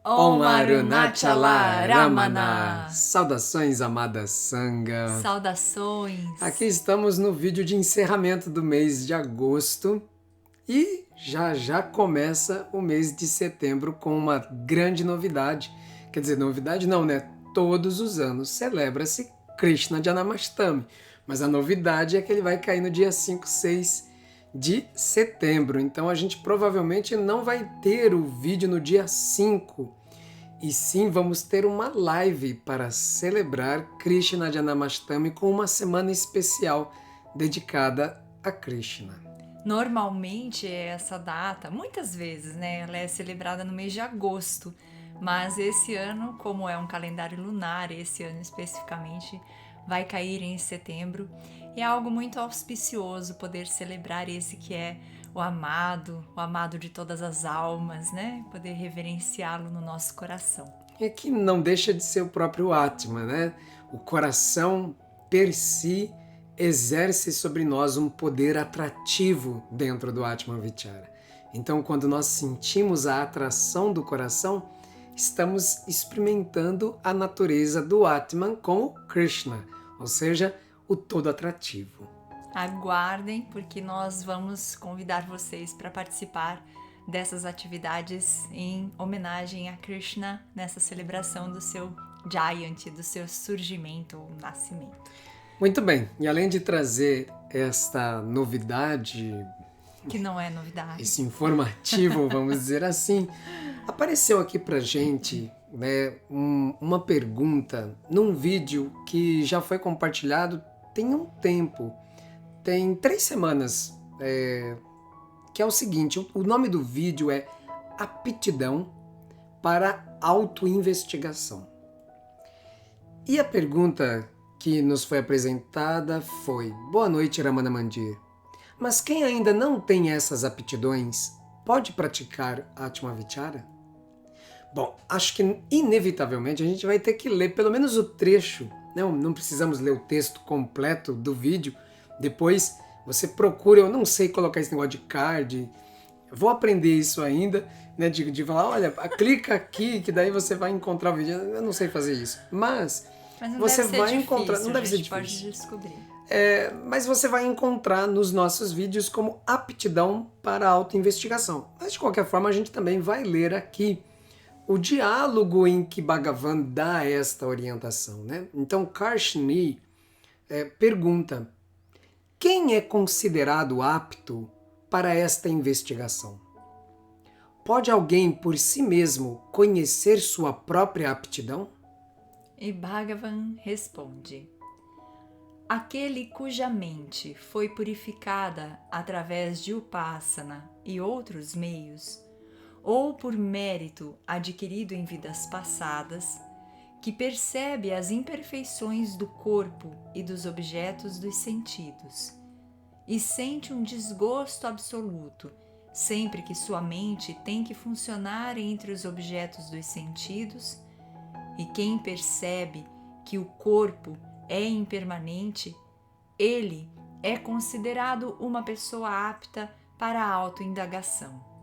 Om Arunachala Ramana. Ramana. Saudações, amada Sangha. Saudações. Aqui estamos no vídeo de encerramento do mês de agosto e já começa o mês de setembro com uma grande novidade. Quer dizer, novidade não, né? Todos os anos celebra-se Krishna Janamastami, mas a novidade é que ele vai cair no dia 5, 6 de setembro. Então a gente provavelmente não vai ter o vídeo no dia 5. E sim, vamos ter uma live para celebrar Krishna Janamastami com uma semana especial dedicada a Krishna. Normalmente essa data, muitas vezes, né, ela é celebrada no mês de agosto, mas esse ano, como é um calendário lunar, esse ano especificamente vai cair em setembro, e é algo muito auspicioso poder celebrar esse que é o amado de todas as almas, né? Poder reverenciá-lo no nosso coração. É que não deixa de ser o próprio Atma, né? O coração per si exerce sobre nós um poder atrativo dentro do Atma Vichara. Então, quando nós sentimos a atração do coração, estamos experimentando a natureza do Atman com o Krishna, ou seja, o todo atrativo. Aguardem, porque nós vamos convidar vocês para participar dessas atividades em homenagem a Krishna nessa celebração do seu Jayanti, do seu surgimento ou nascimento. Muito bem, e além de trazer esta novidade, que não é novidade, esse informativo, vamos dizer assim, apareceu aqui pra gente, né, uma pergunta num vídeo que já foi compartilhado tem um tempo, tem 3 semanas, que é o seguinte, o nome do vídeo é Aptidão para Autoinvestigação. E a pergunta que nos foi apresentada foi: Boa noite, Ramana Mandir. Mas quem ainda não tem essas aptidões pode praticar Atma Vichara? Bom, acho que inevitavelmente a gente vai ter que ler pelo menos o trecho. Não precisamos ler o texto completo do vídeo. Depois você procura, eu não sei colocar esse negócio de card. Vou aprender isso ainda, né? De falar, olha, clica aqui que daí você vai encontrar o vídeo. Eu não sei fazer isso. Mas não você deve ser vai difícil, encontrar. Não deve ser difícil. Pode descobrir. Mas você vai encontrar nos nossos vídeos como aptidão para autoinvestigação. Mas de qualquer forma, a gente também vai ler aqui o diálogo em que Bhagavan dá esta orientação, né? Então, Karshni pergunta: quem é considerado apto para esta investigação? Pode alguém por si mesmo conhecer sua própria aptidão? E Bhagavan responde: aquele cuja mente foi purificada através de Upasana e outros meios, ou por mérito adquirido em vidas passadas, que percebe as imperfeições do corpo e dos objetos dos sentidos, e sente um desgosto absoluto sempre que sua mente tem que funcionar entre os objetos dos sentidos, e quem percebe que o corpo é impermanente, ele é considerado uma pessoa apta para a autoindagação.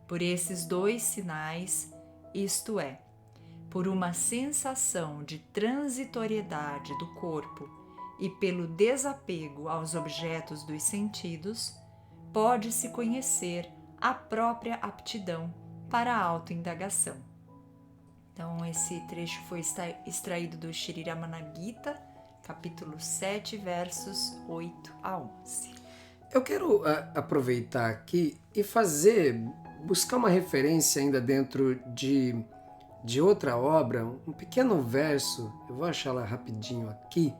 Por esses 2 sinais, isto é, por uma sensação de transitoriedade do corpo e pelo desapego aos objetos dos sentidos, pode-se conhecer a própria aptidão para a autoindagação. Então, esse trecho foi extraído do Shri Ramana Gita, capítulo 7, versos 8 a 11. Eu quero aproveitar aqui e buscar uma referência ainda dentro de outra obra, um pequeno verso, eu vou achar ela rapidinho aqui,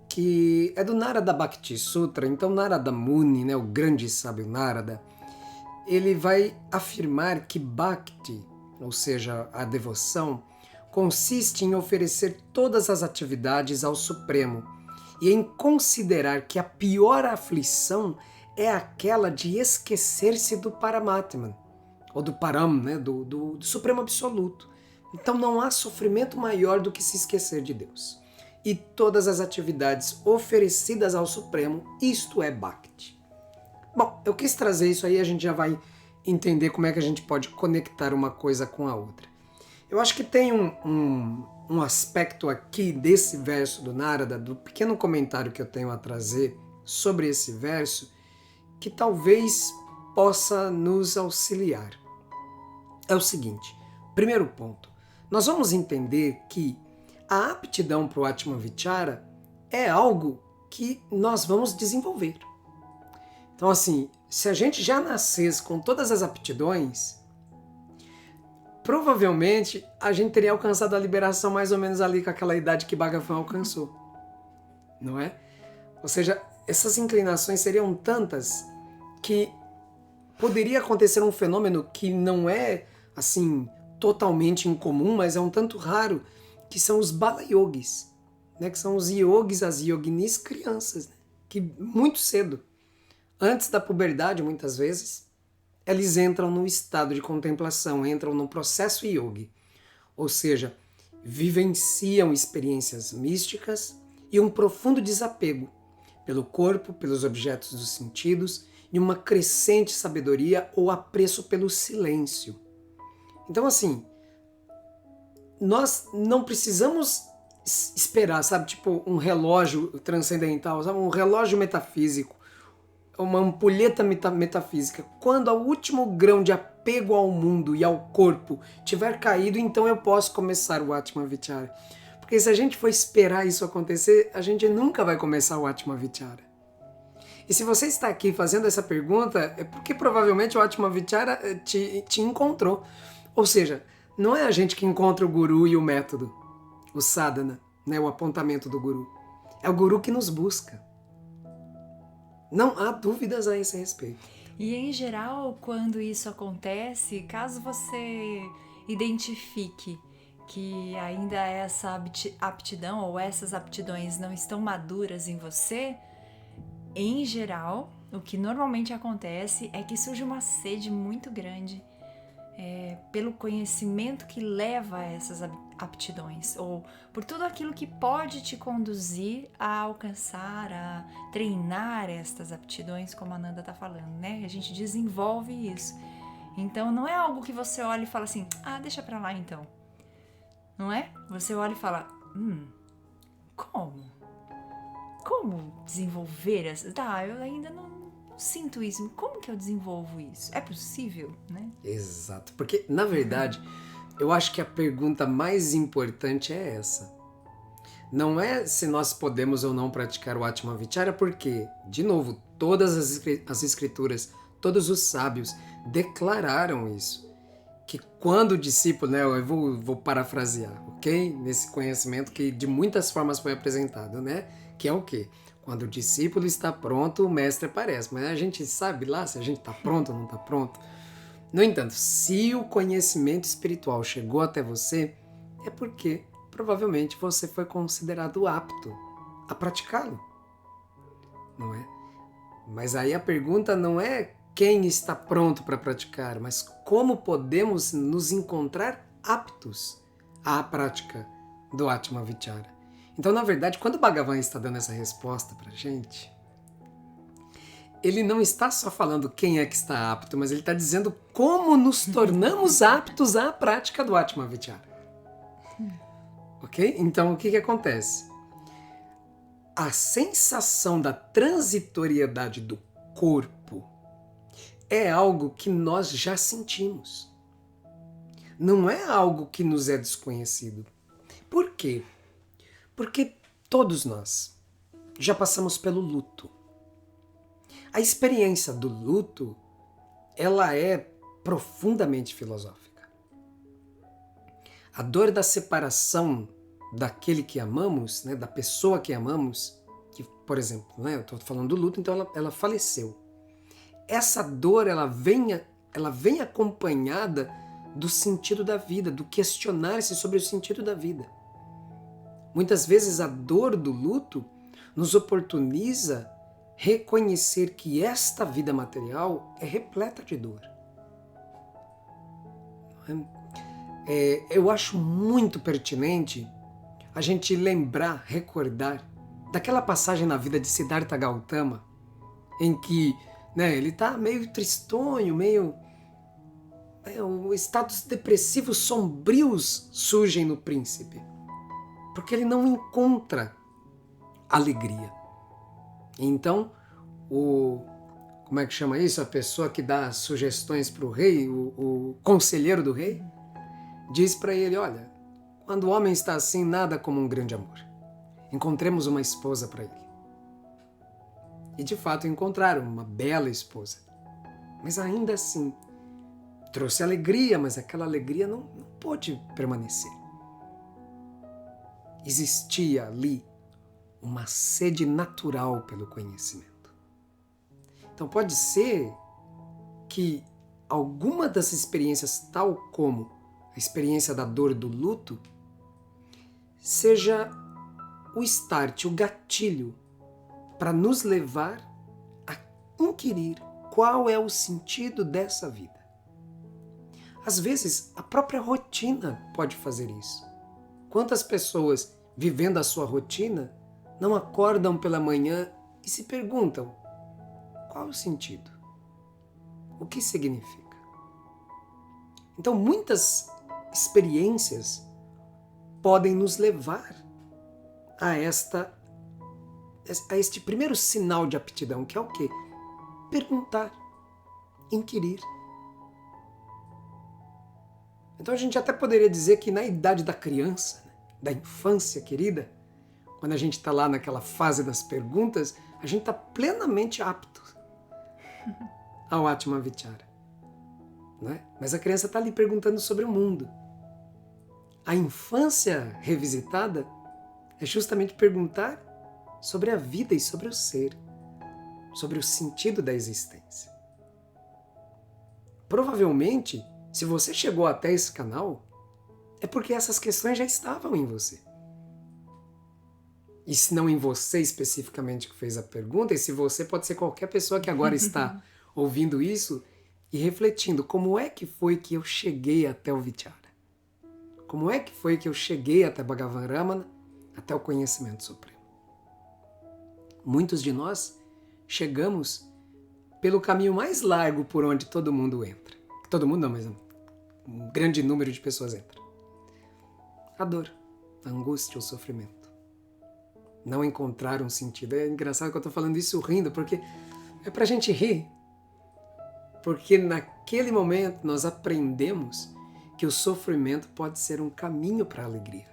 que é do Narada Bhakti Sutra. Então Narada Muni, né, o grande sábio Narada, ele vai afirmar que Bhakti, ou seja, a devoção, consiste em oferecer todas as atividades ao Supremo e em considerar que a pior aflição é aquela de esquecer-se do Paramatman, ou do Param, né, do Supremo Absoluto. Então não há sofrimento maior do que se esquecer de Deus. E todas as atividades oferecidas ao Supremo, isto é Bhakti. Bom, eu quis trazer isso aí, a gente já vai entender como é que a gente pode conectar uma coisa com a outra. Eu acho que tem um aspecto aqui desse verso do Narada, do pequeno comentário que eu tenho a trazer sobre esse verso, que talvez possa nos auxiliar. É o seguinte, primeiro ponto, nós vamos entender que a aptidão para o Atmavichara é algo que nós vamos desenvolver. Então, assim, se a gente já nascesse com todas as aptidões, provavelmente a gente teria alcançado a liberação mais ou menos ali com aquela idade que Bhagavan alcançou. Não é? Ou seja, essas inclinações seriam tantas que poderia acontecer um fenômeno que não é, assim, totalmente incomum, mas é um tanto raro, que são os Bala Yogis, né? Que são os yogis, as yoginis crianças, né? Que muito cedo, antes da puberdade muitas vezes, eles entram no estado de contemplação, entram no processo yogi, ou seja, vivenciam experiências místicas e um profundo desapego pelo corpo, pelos objetos dos sentidos e uma crescente sabedoria ou apreço pelo silêncio. Então, assim, nós não precisamos esperar, sabe, tipo um relógio transcendental, sabe, um relógio metafísico, uma ampulheta metafísica. Quando o último grão de apego ao mundo e ao corpo tiver caído, então eu posso começar o Atmavichara. Porque se a gente for esperar isso acontecer, a gente nunca vai começar o Atmavichara. E se você está aqui fazendo essa pergunta, é porque provavelmente o Atmavichara te encontrou. Ou seja, não é a gente que encontra o guru e o método, o sadhana, né, o apontamento do guru. É o guru que nos busca. Não há dúvidas a esse respeito. E em geral, quando isso acontece, caso você identifique que ainda essa aptidão ou essas aptidões não estão maduras em você, em geral, o que normalmente acontece é que surge uma sede muito grande pelo conhecimento que leva a essas aptidões, ou por tudo aquilo que pode te conduzir a alcançar, a treinar estas aptidões, como a Nanda está falando, né? A gente desenvolve isso. Então não é algo que você olha e fala assim, deixa pra lá então. Não é? Você olha e fala, como desenvolver essa? Eu ainda não sinto isso. Como que eu desenvolvo isso? É possível, né? Exato. Porque, na verdade, eu acho que a pergunta mais importante é essa. Não é se nós podemos ou não praticar o Atmavichara, porque, de novo, todas as escrituras, todos os sábios declararam isso. Que quando o discípulo, né, eu vou parafrasear, ok? Nesse conhecimento que de muitas formas foi apresentado, né? Que é o quê? Quando o discípulo está pronto, o mestre aparece. Mas a gente sabe lá se a gente está pronto ou não está pronto. No entanto, se o conhecimento espiritual chegou até você, é porque provavelmente você foi considerado apto a praticá-lo. Não é? Mas aí a pergunta não é quem está pronto para praticar, mas como podemos nos encontrar aptos à prática do Atmavichara. Então, na verdade, quando o Bhagavan está dando essa resposta para a gente, ele não está só falando quem é que está apto, mas ele está dizendo como nos tornamos aptos à prática do Atmavichara. Ok? Então, o que acontece? A sensação da transitoriedade do corpo é algo que nós já sentimos. Não é algo que nos é desconhecido. Por quê? Porque todos nós já passamos pelo luto. A experiência do luto, ela é profundamente filosófica. A dor da separação daquele que amamos, né, da pessoa que amamos, que, por exemplo, né, eu estou falando do luto, então ela faleceu. Essa dor, ela vem acompanhada do sentido da vida, do questionar-se sobre o sentido da vida. Muitas vezes a dor do luto nos oportuniza reconhecer que esta vida material é repleta de dor. Eu acho muito pertinente a gente lembrar, recordar daquela passagem na vida de Siddhartha Gautama, em que, né, ele está meio tristonho, meio estados depressivos sombrios surgem no príncipe, porque ele não encontra alegria. Então, como é que chama isso? A pessoa que dá sugestões para o rei, o conselheiro do rei, diz para ele, olha, quando o homem está assim, nada como um grande amor. Encontremos uma esposa para ele. E de fato encontraram uma bela esposa. Mas ainda assim, trouxe alegria, mas aquela alegria não pôde permanecer. Existia ali uma sede natural pelo conhecimento. Então pode ser que alguma das experiências, tal como a experiência da dor do luto, seja o start, o gatilho para nos levar a inquirir qual é o sentido dessa vida. Às vezes, a própria rotina pode fazer isso. Quantas pessoas, vivendo a sua rotina, não acordam pela manhã e se perguntam: qual é o sentido? O que significa? Então, muitas experiências podem nos levar a este primeiro sinal de aptidão, que é o quê? Perguntar, inquirir. Então a gente até poderia dizer que na idade da criança, da infância querida, quando a gente está lá naquela fase das perguntas, a gente está plenamente apto ao Atma Vichara. Não é? Mas a criança está ali perguntando sobre o mundo. A infância revisitada é justamente perguntar sobre a vida e sobre o ser, sobre o sentido da existência. Provavelmente, se você chegou até esse canal, é porque essas questões já estavam em você. E se não em você especificamente que fez a pergunta, e se você pode ser qualquer pessoa que agora está ouvindo isso e refletindo, como é que foi que eu cheguei até o Vichara? Como é que foi que eu cheguei até Bhagavan Ramana, até o conhecimento supremo? Muitos de nós chegamos pelo caminho mais largo por onde todo mundo entra. Todo mundo não, mas um grande número de pessoas entra. A dor, a angústia, o sofrimento. Não encontrar um sentido. É engraçado que eu estou falando isso rindo, porque é pra gente rir. Porque naquele momento nós aprendemos que o sofrimento pode ser um caminho para a alegria.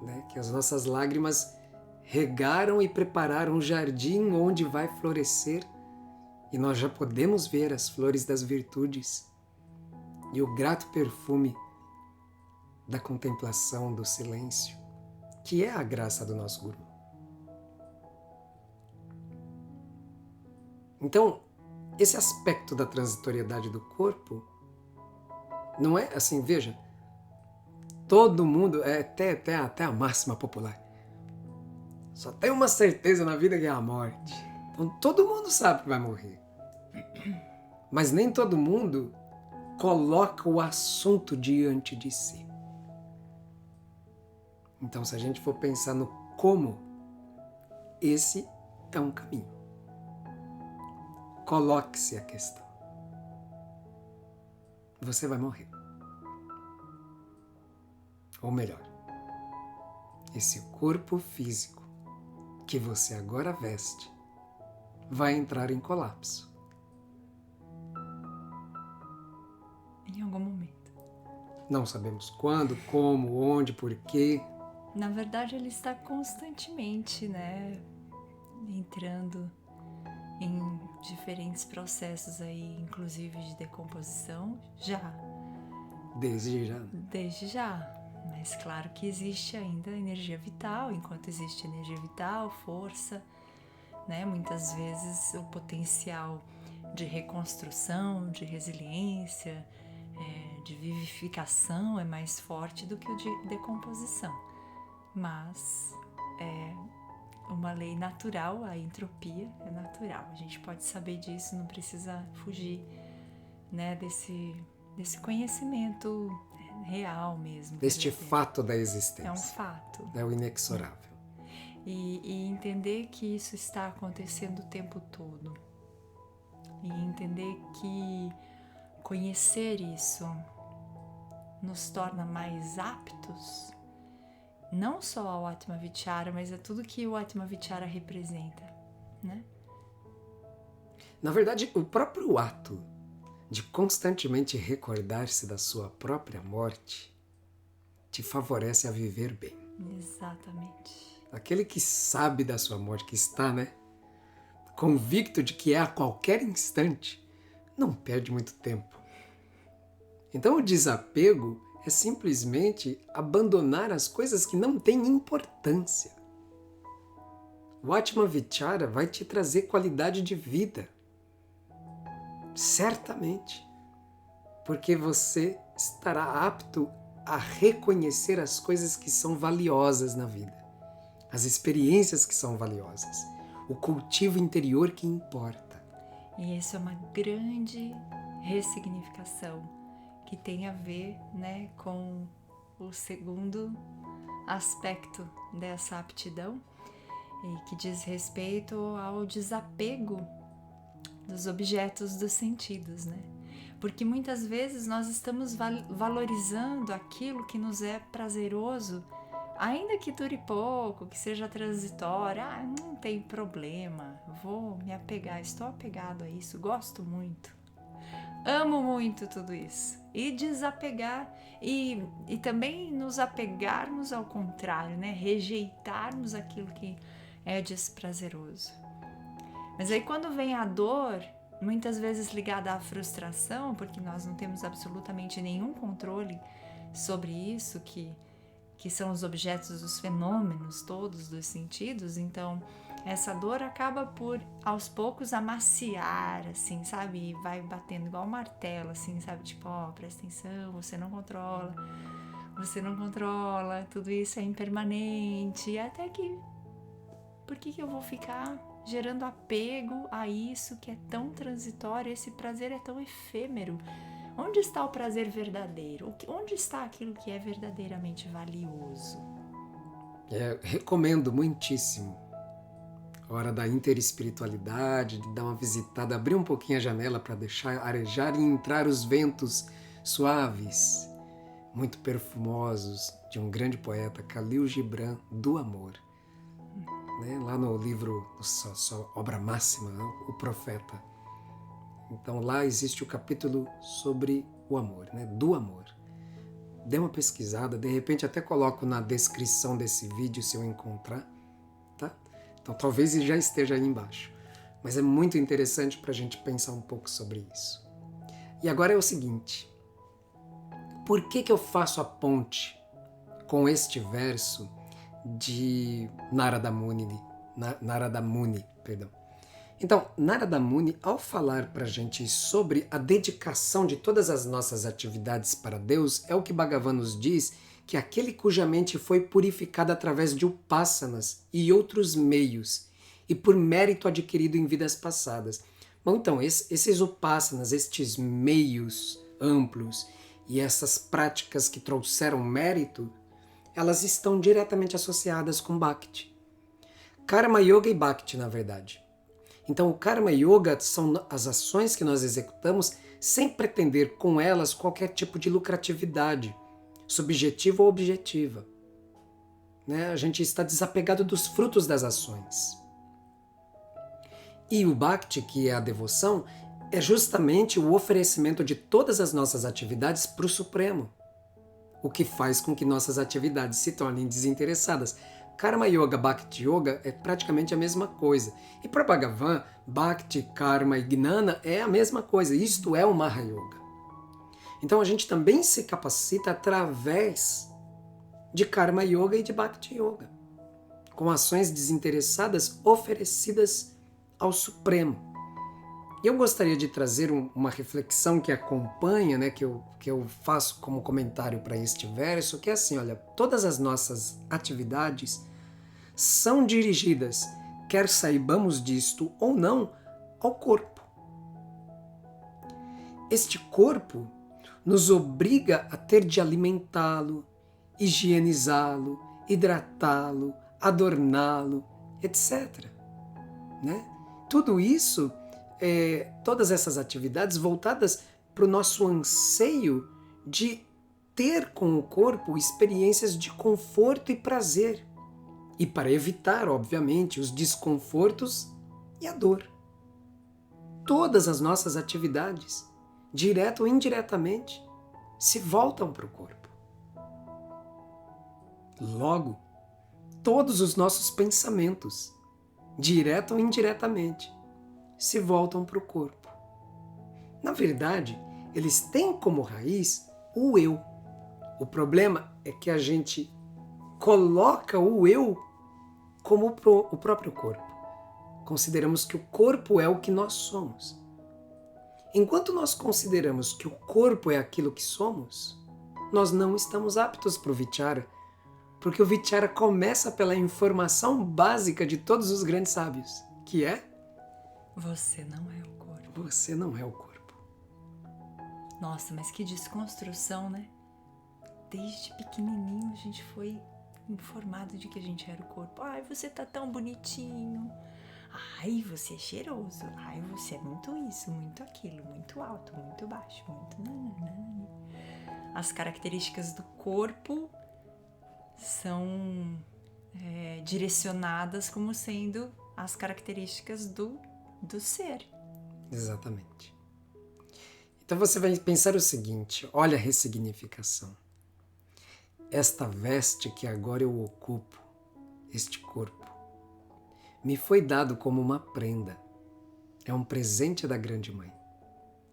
Né? Que as nossas lágrimas regaram e prepararam um jardim onde vai florescer, e nós já podemos ver as flores das virtudes e o grato perfume da contemplação, do silêncio, que é a graça do nosso Guru. Então, esse aspecto da transitoriedade do corpo não é assim, veja, todo mundo, até a máxima popular, só tem uma certeza na vida que é a morte. Então todo mundo sabe que vai morrer. Mas nem todo mundo coloca o assunto diante de si. Então se a gente for pensar no como, esse é um caminho. Coloque-se a questão. Você vai morrer. Ou melhor, esse corpo físico que você agora veste vai entrar em colapso. Em algum momento. Não sabemos quando, como, onde, porquê. Na verdade, ele está constantemente, né, entrando em diferentes processos aí, inclusive de decomposição, já. Desde já. Desde já. Mas claro que existe ainda energia vital. Enquanto existe energia vital, força, né? Muitas vezes o potencial de reconstrução, de resiliência, de vivificação é mais forte do que o de decomposição. Mas é uma lei natural, a entropia é natural. A gente pode saber disso, não precisa fugir, né, desse conhecimento real mesmo. Deste fato da existência. É um fato. É o inexorável. E entender que isso está acontecendo o tempo todo. e entender que conhecer isso nos torna mais aptos, não só ao Atmavichara, mas a tudo que o Atmavichara representa, né? Na verdade, o próprio ato de constantemente recordar-se da sua própria morte te favorece a viver bem. Exatamente. Aquele que sabe da sua morte, que está, né, convicto de que é a qualquer instante, não perde muito tempo. Então o desapego é simplesmente abandonar as coisas que não têm importância. O Atmavichara vai te trazer qualidade de vida. Certamente. Porque você estará apto a reconhecer as coisas que são valiosas na vida. As experiências que são valiosas. O cultivo interior que importa. E isso é uma grande ressignificação que tem a ver, né, com o segundo aspecto dessa aptidão, e que diz respeito ao desapego dos objetos dos sentidos, né? Porque muitas vezes nós estamos valorizando aquilo que nos é prazeroso, ainda que dure pouco, que seja transitório. Não tem problema, vou me apegar, estou apegado a isso, gosto muito, amo muito tudo isso. E desapegar, e também nos apegarmos ao contrário, né? Rejeitarmos aquilo que é desprazeroso. Mas aí quando vem a dor, muitas vezes ligada à frustração, porque nós não temos absolutamente nenhum controle sobre isso, que são os objetos dos fenômenos todos dos sentidos, então essa dor acaba por, aos poucos, amaciar, assim, sabe? E vai batendo igual um martelo, assim, sabe? Tipo, presta atenção, você não controla, tudo isso é impermanente, e até que, por que eu vou ficar gerando apego a isso que é tão transitório, esse prazer é tão efêmero? Onde está o prazer verdadeiro? Onde está aquilo que é verdadeiramente valioso? Recomendo muitíssimo. Hora da interespiritualidade, de dar uma visitada, abrir um pouquinho a janela para deixar arejar e entrar os ventos suaves, muito perfumosos, de um grande poeta, Khalil Gibran, do amor. Né? Lá no livro, sua obra máxima, O Profeta. Então lá existe o capítulo sobre o amor, né? Do amor. Dê uma pesquisada, de repente até coloco na descrição desse vídeo se eu encontrar, tá? Então talvez ele já esteja aí embaixo. Mas é muito interessante para a gente pensar um pouco sobre isso. E agora é o seguinte, por que eu faço a ponte com este verso de Narada Muni? Então, Narada Muni, ao falar para a gente sobre a dedicação de todas as nossas atividades para Deus, é o que Bhagavan nos diz, que aquele cuja mente foi purificada através de upassanas e outros meios, e por mérito adquirido em vidas passadas. Bom, então, esses upassanas, estes meios amplos e essas práticas que trouxeram mérito, elas estão diretamente associadas com Bhakti. Karma Yoga e Bhakti, na verdade. Então, o Karma Yoga são as ações que nós executamos sem pretender com elas qualquer tipo de lucratividade, subjetiva ou objetiva. Né? A gente está desapegado dos frutos das ações. E o Bhakti, que é a devoção, é justamente o oferecimento de todas as nossas atividades para o Supremo, o que faz com que nossas atividades se tornem desinteressadas. Karma Yoga, Bhakti Yoga é praticamente a mesma coisa. E para Bhagavan, Bhakti, Karma e Gnana é a mesma coisa. Isto é o Maha Yoga. Então a gente também se capacita através de Karma Yoga e de Bhakti Yoga, com ações desinteressadas oferecidas ao Supremo. E eu gostaria de trazer uma reflexão que acompanha, né, que eu faço como comentário para este verso, que é assim, olha, todas as nossas atividades são dirigidas, quer saibamos disto ou não, ao corpo. Este corpo nos obriga a ter de alimentá-lo, higienizá-lo, hidratá-lo, adorná-lo, etc. Né? Tudo isso todas essas atividades voltadas para o nosso anseio de ter com o corpo experiências de conforto e prazer. E para evitar, obviamente, os desconfortos e a dor. Todas as nossas atividades, direto ou indiretamente, se voltam para o corpo. Logo, todos os nossos pensamentos, direto ou indiretamente, se voltam para o corpo. Na verdade, eles têm como raiz o eu. O problema é que a gente coloca o eu como o próprio corpo. Consideramos que o corpo é o que nós somos. Enquanto nós consideramos que o corpo é aquilo que somos, nós não estamos aptos para o Vichara, porque o Vichara começa pela informação básica de todos os grandes sábios, que é: você não é o corpo. Você não é o corpo. Nossa, mas que desconstrução, né? Desde pequenininho a gente foi informado de que a gente era o corpo. Ai, você tá tão bonitinho. Ai, você é cheiroso. Ai, você é muito isso, muito aquilo, muito alto, muito baixo, muito... As características do corpo são direcionadas como sendo as características do ser. Exatamente. Então você vai pensar o seguinte: olha a ressignificação. Esta veste que agora eu ocupo, este corpo, me foi dado como uma prenda. É um presente da Grande Mãe.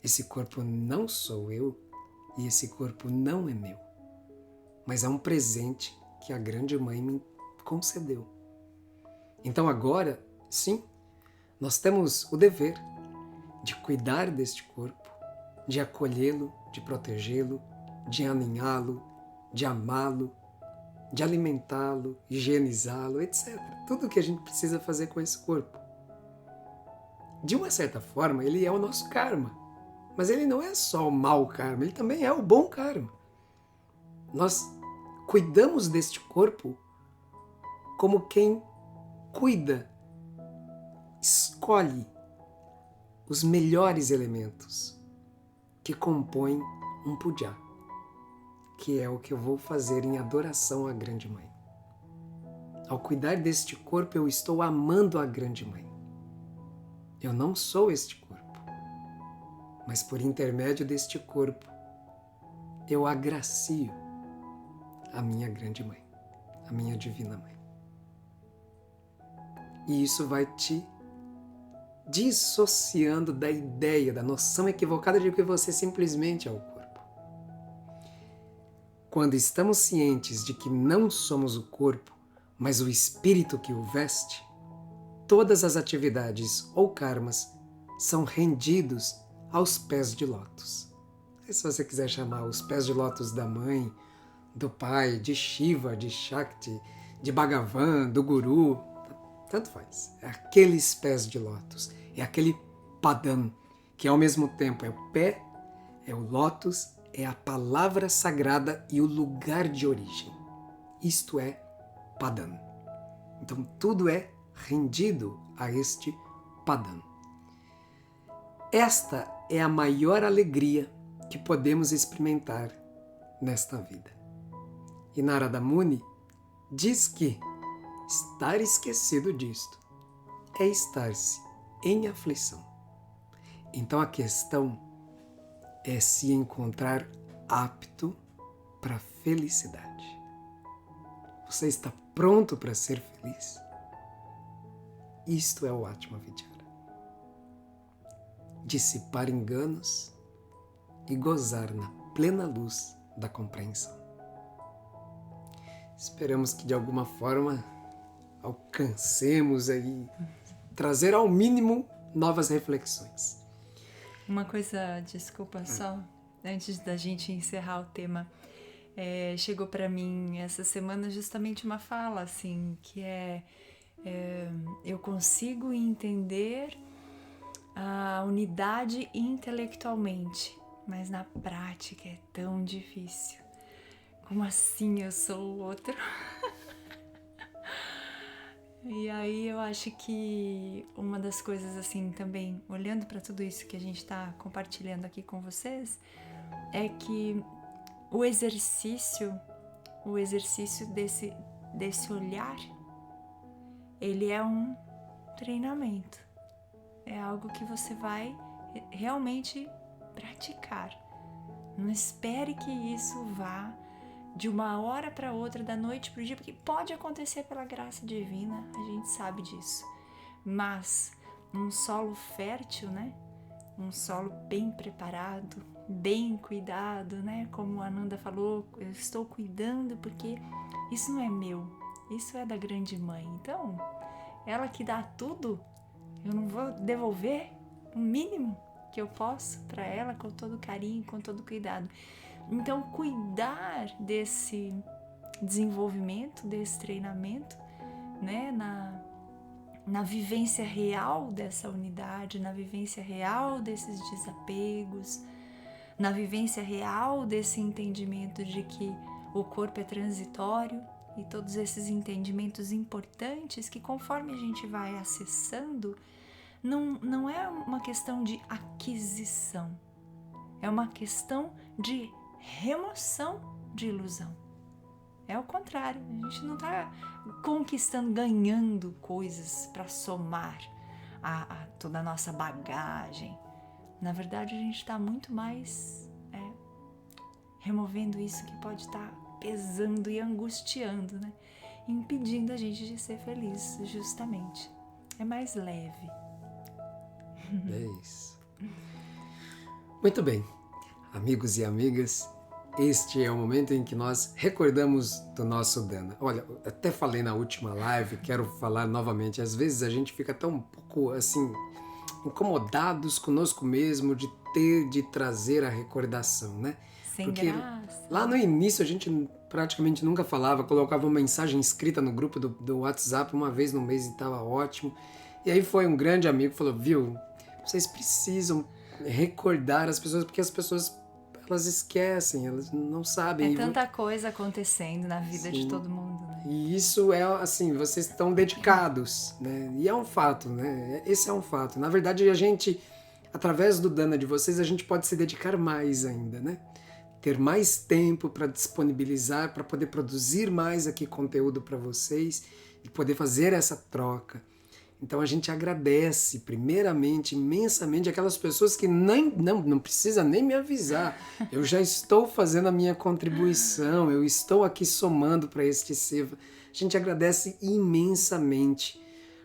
Esse corpo não sou eu e esse corpo não é meu, mas é um presente que a Grande Mãe me concedeu. Então agora, sim, nós temos o dever de cuidar deste corpo, de acolhê-lo, de protegê-lo, de aninhá-lo, de amá-lo, de alimentá-lo, higienizá-lo, etc. Tudo o que a gente precisa fazer com esse corpo. De uma certa forma, ele é o nosso karma. Mas ele não é só o mau karma, ele também é o bom karma. Nós cuidamos deste corpo como quem cuida, escolhe os melhores elementos que compõem um puja, que é o que eu vou fazer em adoração à Grande Mãe. Ao cuidar deste corpo, eu estou amando a Grande Mãe. Eu não sou este corpo, mas por intermédio deste corpo, eu agracio a minha Grande Mãe, a minha Divina Mãe. E isso vai te dissociando da ideia, da noção equivocada de que você simplesmente é o corpo. Quando estamos cientes de que não somos o corpo, mas o espírito que o veste, todas as atividades ou karmas são rendidos aos pés de lótus. E se você quiser chamar os pés de lótus da mãe, do pai, de Shiva, de Shakti, de Bhagavan, do Guru, tanto faz. É aqueles pés de lótus, é aquele padam, que ao mesmo tempo é o pé, é o lótus, é a palavra sagrada e o lugar de origem. Isto é padam. Então tudo é rendido a este padam. Esta é a maior alegria que podemos experimentar nesta vida. E Narada Muni diz que estar esquecido disto é estar-se em aflição. Então a questão é se encontrar apto para a felicidade. Você está pronto para ser feliz? Isto é o Atma Vichara. Dissipar enganos e gozar na plena luz da compreensão. Esperamos que de alguma forma alcancemos aí trazer ao mínimo novas reflexões. Uma coisa, desculpa só, antes da gente encerrar o tema, chegou para mim essa semana justamente uma fala assim, que eu consigo entender a unidade intelectualmente, mas na prática é tão difícil. Como assim eu sou o outro? E aí aí eu acho que uma das coisas assim também, olhando para tudo isso que a gente está compartilhando aqui com vocês, é que o exercício desse olhar, ele é um treinamento. É algo que você vai realmente praticar. Não espere que isso vá de uma hora para outra, da noite para o dia, porque pode acontecer pela graça divina, a gente sabe disso. Mas um solo fértil, né? Um solo bem preparado, bem cuidado, né? Como a Ananda falou, eu estou cuidando porque isso não é meu, isso é da grande mãe. Então, ela que dá tudo, eu não vou devolver o mínimo que eu posso para ela com todo carinho, com todo cuidado. Então, cuidar desse desenvolvimento, desse treinamento, né, na vivência real dessa unidade, na vivência real desses desapegos, na vivência real desse entendimento de que o corpo é transitório e todos esses entendimentos importantes que, conforme a gente vai acessando, não é uma questão de aquisição, é uma questão de remoção de ilusão. É o contrário, a gente não está conquistando, ganhando coisas para somar a toda a nossa bagagem. Na verdade, a gente está muito mais removendo isso que pode estar pesando e angustiando, né? Impedindo a gente de ser feliz, justamente. É mais leve. É isso. Muito bem, amigos e amigas, este é o momento em que nós recordamos do nosso Dana. Olha, até falei na última live, quero falar novamente, às vezes a gente fica tão um pouco assim, incomodados conosco mesmo de trazer a recordação, né? Sem Porque graça. lá no início a gente praticamente nunca falava, colocava uma mensagem escrita no grupo do WhatsApp uma vez no mês e estava ótimo. E aí foi um grande amigo que falou, viu, vocês precisam recordar as pessoas, porque as pessoas, elas esquecem, elas não sabem. É tanta coisa acontecendo na vida de todo mundo, né? E isso é assim, vocês estão dedicados, né? E é um fato, né? Esse é um fato. Na verdade, a gente, através do Dana de vocês, a gente pode se dedicar mais ainda, né? Ter mais tempo para disponibilizar, para poder produzir mais aqui conteúdo para vocês e poder fazer essa troca. Então a gente agradece primeiramente, imensamente, aquelas pessoas que não precisa nem me avisar. Eu já estou fazendo a minha contribuição, eu estou aqui somando para este Seva. A gente agradece imensamente.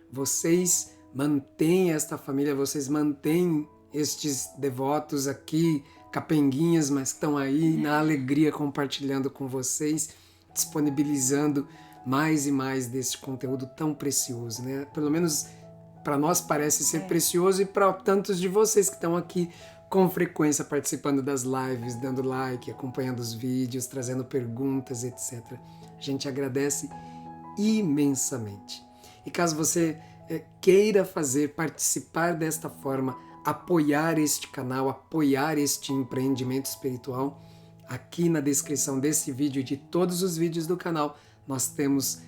Vocês mantêm esta família, vocês mantêm estes devotos aqui, capenguinhas, mas estão aí na alegria compartilhando com vocês, disponibilizando mais e mais desse conteúdo tão precioso, né? Pelo menos para nós parece ser precioso e para tantos de vocês que estão aqui com frequência participando das lives, dando like, acompanhando os vídeos, trazendo perguntas, etc. A gente agradece imensamente. E caso você queira participar desta forma, apoiar este canal, apoiar este empreendimento espiritual, aqui na descrição desse vídeo e de todos os vídeos do canal, nós temos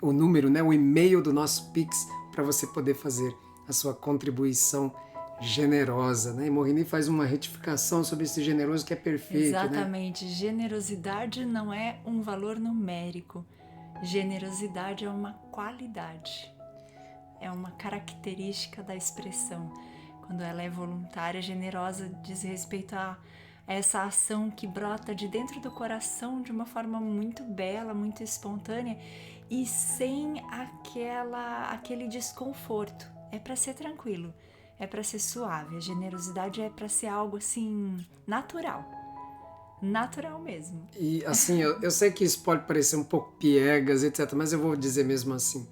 o número, né, o e-mail do nosso Pix para você poder fazer a sua contribuição generosa, né? E Morini faz uma retificação sobre esse generoso que é perfeito, Exatamente. né? Generosidade não é um valor numérico. Generosidade é uma qualidade. É uma característica da expressão. Quando ela é voluntária, generosa diz respeito a essa ação que brota de dentro do coração de uma forma muito bela, muito espontânea e sem aquele desconforto. É para ser tranquilo, é para ser suave. A generosidade é para ser algo assim natural mesmo. E assim, eu sei que isso pode parecer um pouco piegas, etc., mas eu vou dizer mesmo assim,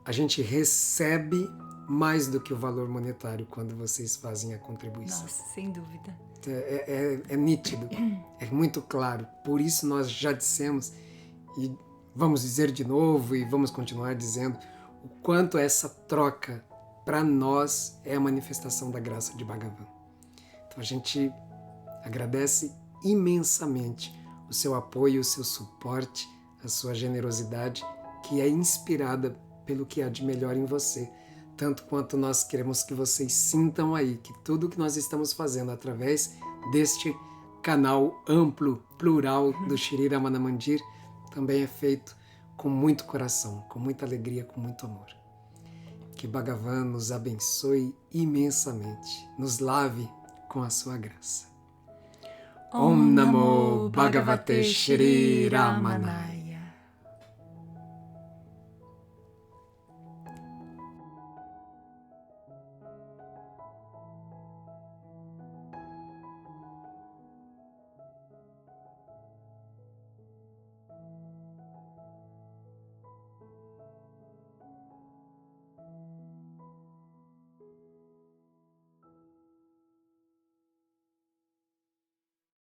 a gente recebe mais do que o valor monetário quando vocês fazem a contribuição. Nossa, sem dúvida. É nítido, é muito claro. Por isso nós já dissemos, e vamos dizer de novo e vamos continuar dizendo, o quanto essa troca para nós é a manifestação da graça de Bhagavan. Então a gente agradece imensamente o seu apoio, o seu suporte, a sua generosidade, que é inspirada pelo que há de melhor em você, tanto quanto nós queremos que vocês sintam aí que tudo que nós estamos fazendo através deste canal amplo, plural do Shri Ramana Mandir também é feito com muito coração, com muita alegria, com muito amor. Que Bhagavan nos abençoe imensamente, nos lave com a sua graça. Om Namo Bhagavate Shri Ramanaya.